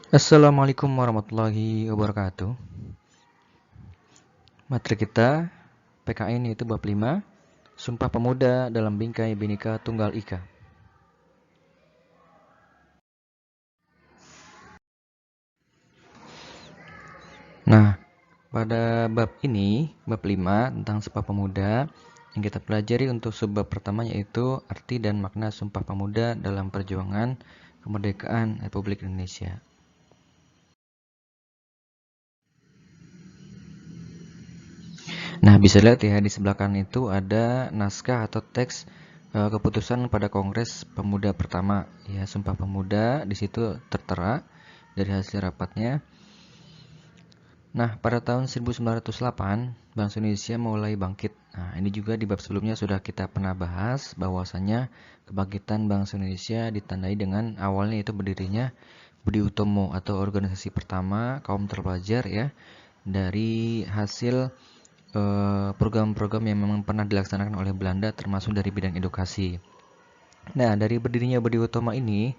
Assalamualaikum warahmatullahi wabarakatuh. Materi kita PKN yaitu bab 5, Sumpah Pemuda dalam Bingkai Bhinneka Tunggal Ika. Nah, pada bab ini, bab 5 tentang Sumpah Pemuda, yang kita pelajari untuk subbab pertama yaitu arti dan makna Sumpah Pemuda dalam perjuangan kemerdekaan Republik Indonesia. Nah, bisa lihat ya di sebelah kanan itu ada naskah atau teks keputusan pada Kongres Pemuda pertama, ya Sumpah Pemuda di situ tertera dari hasil rapatnya. Nah, pada tahun 1908 bangsa Indonesia mulai bangkit. Nah, ini juga di bab sebelumnya sudah kita pernah bahas bahwasanya kebangkitan bangsa Indonesia ditandai dengan awalnya itu berdirinya Budi Utomo atau organisasi pertama kaum terpelajar ya dari hasil program-program yang memang pernah dilaksanakan oleh Belanda termasuk dari bidang edukasi. Nah, dari berdirinya Budi Utomo ini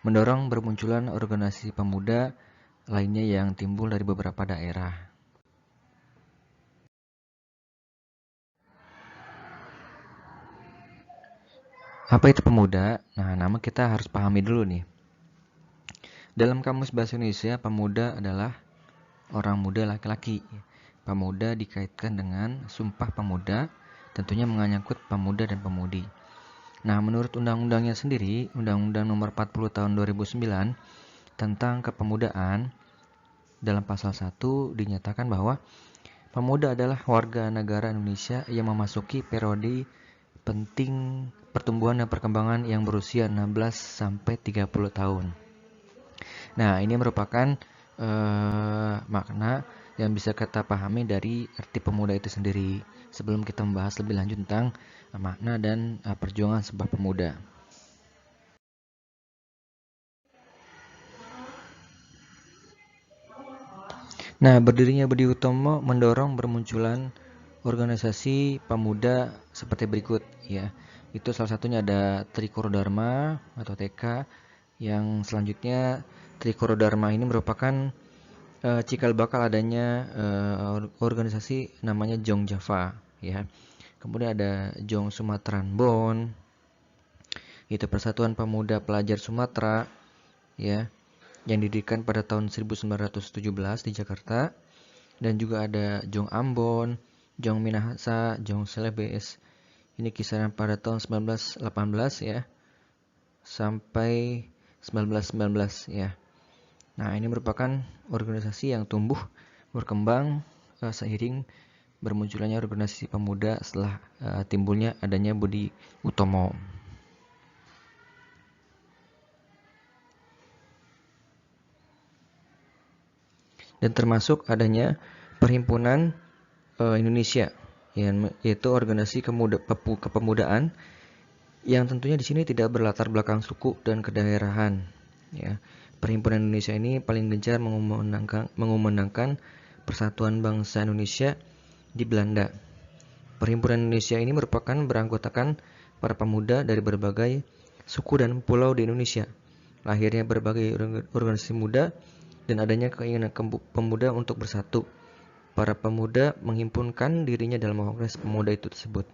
mendorong bermunculan organisasi pemuda lainnya yang timbul dari beberapa daerah. Apa itu pemuda? Nah, nama kita harus pahami dulu nih. Dalam Kamus Bahasa Indonesia, pemuda adalah orang muda laki-laki. Pemuda dikaitkan dengan Sumpah Pemuda, tentunya menyangkut pemuda dan pemudi. Nah, menurut undang-undangnya sendiri, Undang-Undang Nomor 40 Tahun 2009 tentang kepemudaan, dalam pasal 1 dinyatakan bahwa pemuda adalah warga negara Indonesia yang memasuki periode penting pertumbuhan dan perkembangan yang berusia 16 sampai 30 tahun. Nah, ini merupakan makna yang bisa kita pahami dari arti pemuda itu sendiri. Sebelum kita membahas lebih lanjut tentang makna dan perjuangan sebuah pemuda. Nah, berdirinya Budi Utomo mendorong bermunculan organisasi pemuda seperti berikut ya. Itu salah satunya ada Trikoro Dharma atau TK, yang selanjutnya Trikoro Dharma ini merupakan cikal bakal adanya organisasi namanya Jong Java ya. Kemudian ada Jong Sumatran Bon, itu Persatuan Pemuda Pelajar Sumatera ya, yang didirikan pada tahun 1917 di Jakarta. Dan juga ada Jong Ambon, Jong Minahasa, Jong Celebes. Ini kisaran pada tahun 1918 ya sampai 1919 ya. Nah, ini merupakan organisasi yang tumbuh berkembang seiring bermunculannya organisasi pemuda setelah timbulnya adanya Budi Utomo. Dan termasuk adanya Perhimpunan Indonesia, yaitu organisasi kepemudaan yang tentunya di sini tidak berlatar belakang suku dan kedaerahan. Ya, Perhimpunan Indonesia ini paling gencar mengumandangkan persatuan bangsa Indonesia di Belanda. Perhimpunan Indonesia ini merupakan beranggotakan para pemuda dari berbagai suku dan pulau di Indonesia. Lahirnya berbagai organisasi muda dan adanya keinginan pemuda untuk bersatu. Para pemuda menghimpunkan dirinya dalam kongres pemuda itu tersebut.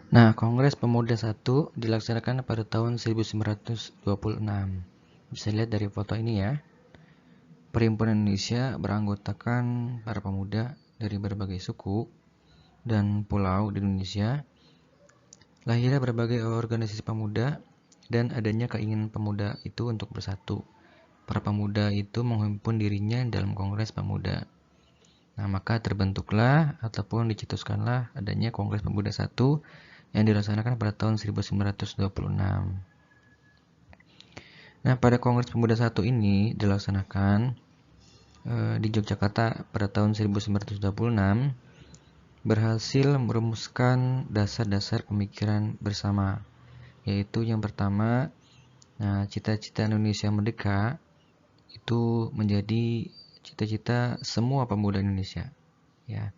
Nah, Kongres Pemuda 1 dilaksanakan pada tahun 1926. Bisa lihat dari foto ini ya. Perhimpunan Indonesia beranggotakan para pemuda dari berbagai suku dan pulau di Indonesia. Lahirnya berbagai organisasi pemuda dan adanya keinginan pemuda itu untuk bersatu. Para pemuda itu menghimpun dirinya dalam Kongres Pemuda. Nah, maka terbentuklah ataupun dicetuskanlah adanya Kongres Pemuda 1 yang dilaksanakan pada tahun 1926. Nah, pada Kongres Pemuda 1 ini dilaksanakan di Yogyakarta pada tahun 1926, berhasil merumuskan dasar-dasar pemikiran bersama, yaitu yang pertama, cita-cita Indonesia Merdeka itu menjadi cita-cita semua pemuda Indonesia ya.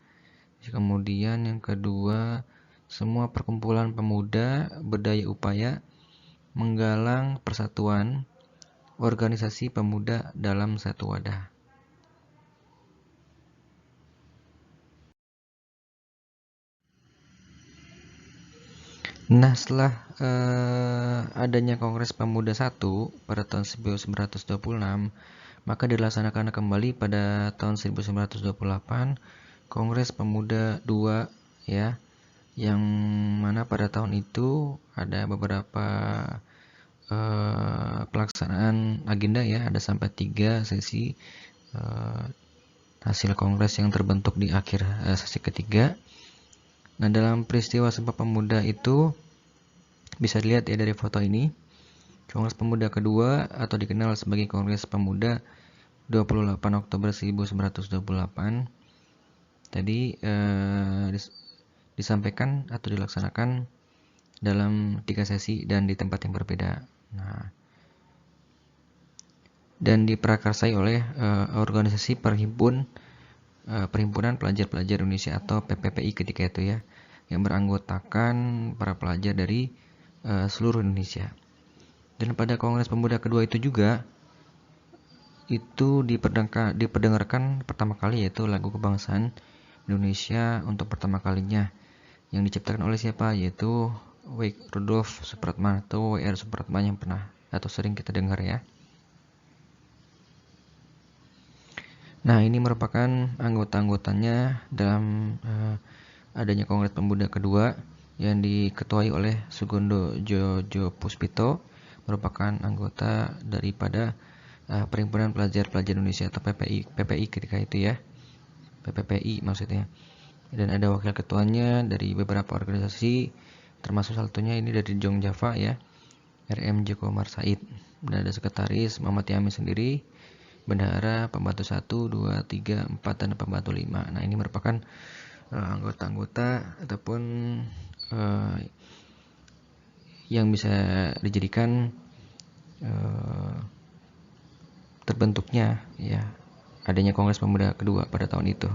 Kemudian yang kedua, semua perkumpulan pemuda berdaya upaya menggalang persatuan organisasi pemuda dalam satu wadah. Nah, setelah adanya Kongres Pemuda 1 pada tahun 1926, maka dilaksanakan kembali pada tahun 1928 Kongres Pemuda 2 ya, yang mana pada tahun itu ada beberapa pelaksanaan agenda ya, ada sampai 3 sesi hasil kongres yang terbentuk di akhir sesi ketiga. Nah, dalam peristiwa Sumpah Pemuda itu bisa dilihat ya dari foto ini. Kongres Pemuda kedua atau dikenal sebagai Kongres Pemuda 28 Oktober 1928 tadi disampaikan atau dilaksanakan dalam 3 sesi dan di tempat yang berbeda. Nah, dan diprakarsai oleh organisasi Perhimpunan Pelajar-Pelajar Indonesia atau PPPI ketika itu ya, yang beranggotakan para pelajar dari seluruh Indonesia. Dan pada Kongres Pemuda kedua itu juga itu diperdengarkan pertama kali yaitu lagu kebangsaan Indonesia untuk pertama kalinya yang diciptakan oleh siapa, yaitu Rudolf Supratman atau W.R. Supratman yang pernah atau sering kita dengar ya. Nah, ini merupakan anggota-anggotanya dalam adanya Kongres Pemuda kedua yang diketuai oleh Sugondo Jojo Puspito, merupakan anggota daripada Perhimpunan Pelajar-Pelajar Indonesia atau PPI ketika itu ya, PPPI maksudnya. Dan ada wakil ketuanya dari beberapa organisasi, termasuk salah satunya ini dari Jong Java ya, RM Joko Umar Said. Dan ada sekretaris Muhammad Yamin sendiri, bendahara, pembantu 1, 2, 3, 4, dan pembantu 5. Nah, ini merupakan anggota-anggota ataupun yang bisa dijadikan terbentuknya ya adanya Kongres Pemuda kedua pada tahun itu.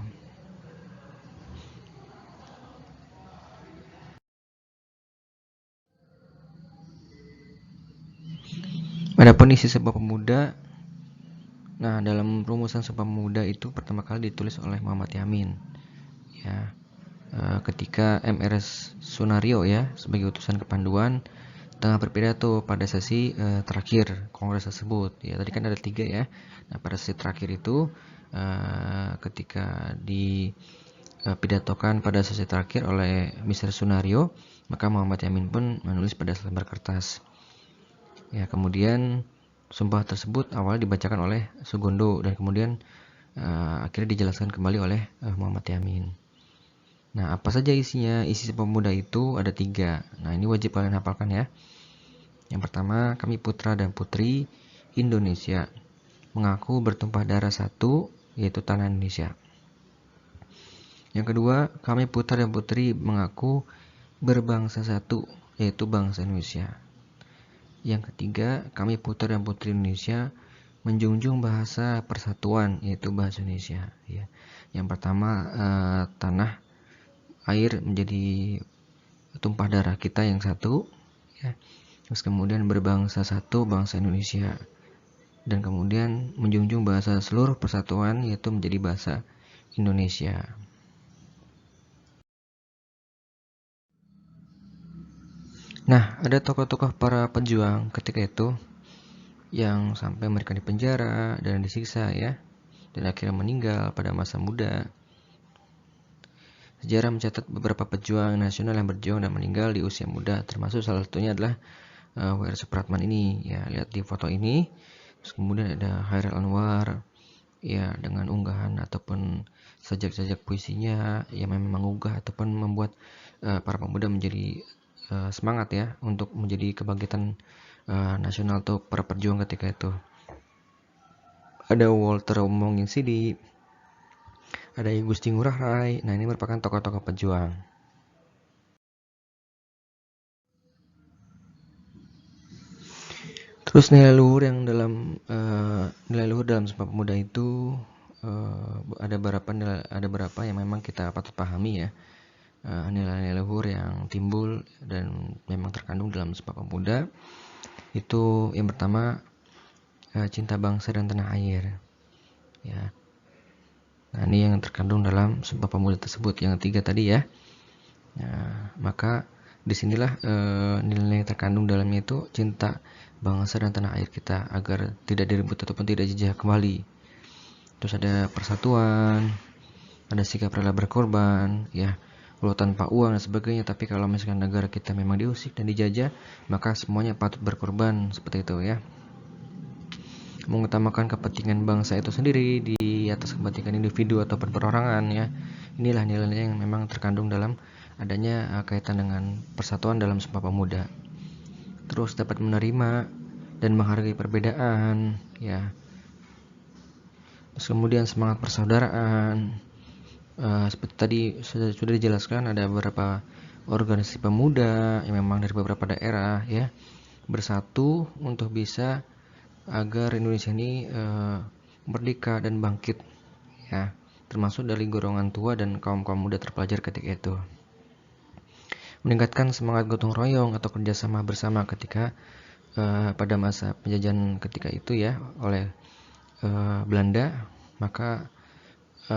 Adapun isi Sumpah Pemuda, nah dalam rumusan Sumpah Pemuda itu pertama kali ditulis oleh Muhammad Yamin ya, ketika MRS Sunario ya sebagai utusan kepanduan tengah berpidato pada sesi terakhir kongres tersebut ya. Tadi kan ada 3 ya. Nah, pada sesi terakhir itu ketika dipidatokan pada sesi terakhir oleh Mr. Sunario, maka Muhammad Yamin pun menulis pada selembar kertas ya. Kemudian sumpah tersebut awalnya dibacakan oleh Sugondo dan kemudian akhirnya dijelaskan kembali oleh Muhammad Yamin. Nah, apa saja isinya? Isi Sumpah Pemuda itu ada 3. Nah, ini wajib kalian hafalkan ya. Yang pertama, kami putra dan putri Indonesia mengaku bertumpah darah satu, yaitu tanah Indonesia. Yang kedua, kami putra dan putri mengaku berbangsa satu, yaitu bangsa Indonesia. Yang ketiga, kami putra dan putri Indonesia menjunjung bahasa persatuan, yaitu bahasa Indonesia. Ya. Yang pertama, tanah air menjadi tumpah darah kita yang satu, ya. Terus kemudian berbangsa satu, bangsa Indonesia, dan kemudian menjunjung bahasa seluruh persatuan, yaitu menjadi bahasa Indonesia. Nah, ada tokoh-tokoh para pejuang ketika itu yang sampai mereka dipenjara dan disiksa ya, dan akhirnya meninggal pada masa muda. Sejarah mencatat beberapa pejuang nasional yang berjuang dan meninggal di usia muda, termasuk salah satunya adalah W.R. Supratman ini ya, lihat di foto ini. Terus kemudian ada Hairil Anwar ya, dengan unggahan ataupun sajak-sajak puisinya yang memang menggugah ataupun membuat para pemuda menjadi semangat ya untuk menjadi kebangkitan nasional atau para perjuang ketika itu. Ada Walter Omonginsidi, ada I Gusti Ngurah Rai. Nah, ini merupakan tokoh-tokoh pejuang. Terus nilai luhur dalam Sumpah Pemuda itu ada berapa yang memang kita patut pahami ya. nilai-nilai luhur yang timbul dan memang terkandung dalam Sumpah Pemuda. Itu yang pertama, cinta bangsa dan tanah air, ya. Nah, ini yang terkandung dalam Sumpah Pemuda tersebut, yang ketiga tadi ya. Nah, maka disinilah nilai yang terkandung dalamnya itu cinta bangsa dan tanah air kita agar tidak direbut ataupun tidak dijajah kembali. Terus ada persatuan, ada sikap rela berkorban, ya, walau tanpa uang dan sebagainya. Tapi kalau misalkan negara kita memang diusik dan dijajah, maka semuanya patut berkorban, seperti itu ya. Mengutamakan kepentingan bangsa itu sendiri di atas kepentingan individu atau perorangan, ya. Inilah nilai-nilai yang memang terkandung dalam adanya kaitan dengan persatuan dalam Sumpah Pemuda. Terus dapat menerima dan menghargai perbedaan, ya. Terus kemudian semangat persaudaraan. Seperti tadi sudah dijelaskan, ada beberapa organisasi pemuda yang memang dari beberapa daerah ya bersatu untuk bisa agar Indonesia ini merdeka dan bangkit, ya, termasuk dari golongan tua dan kaum muda terpelajar ketika itu. Meningkatkan semangat gotong royong atau kerjasama bersama ketika pada masa penjajahan ketika itu ya oleh Belanda. Maka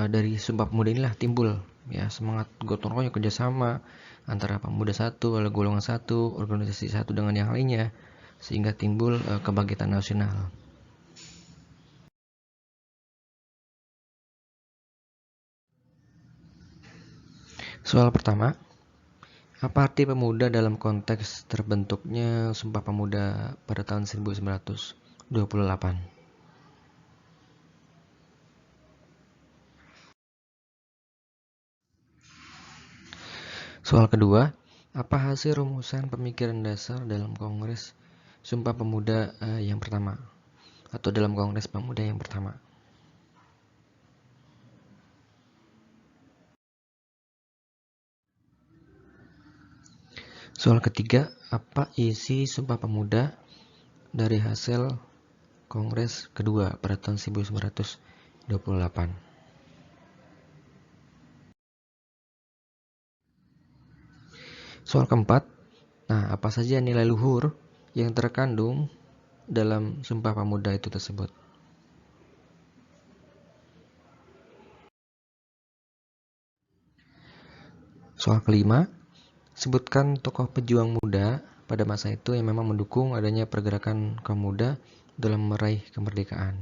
dari Sumpah Pemuda inilah timbul ya semangat gotong royong kerjasama antara pemuda satu, oleh golongan satu, organisasi satu dengan yang lainnya, sehingga timbul kebangkitan nasional. Soal pertama, apa arti pemuda dalam konteks terbentuknya Sumpah Pemuda pada tahun 1928? Soal kedua, apa hasil rumusan pemikiran dasar dalam Kongres Sumpah Pemuda yang pertama atau dalam Kongres Pemuda yang pertama? Soal ketiga, apa isi Sumpah Pemuda dari hasil Kongres kedua pada tahun 1928? Soal keempat, nah apa saja nilai luhur yang terkandung dalam Sumpah Pemuda itu tersebut? Soal kelima, sebutkan tokoh pejuang muda pada masa itu yang memang mendukung adanya pergerakan kaum muda dalam meraih kemerdekaan.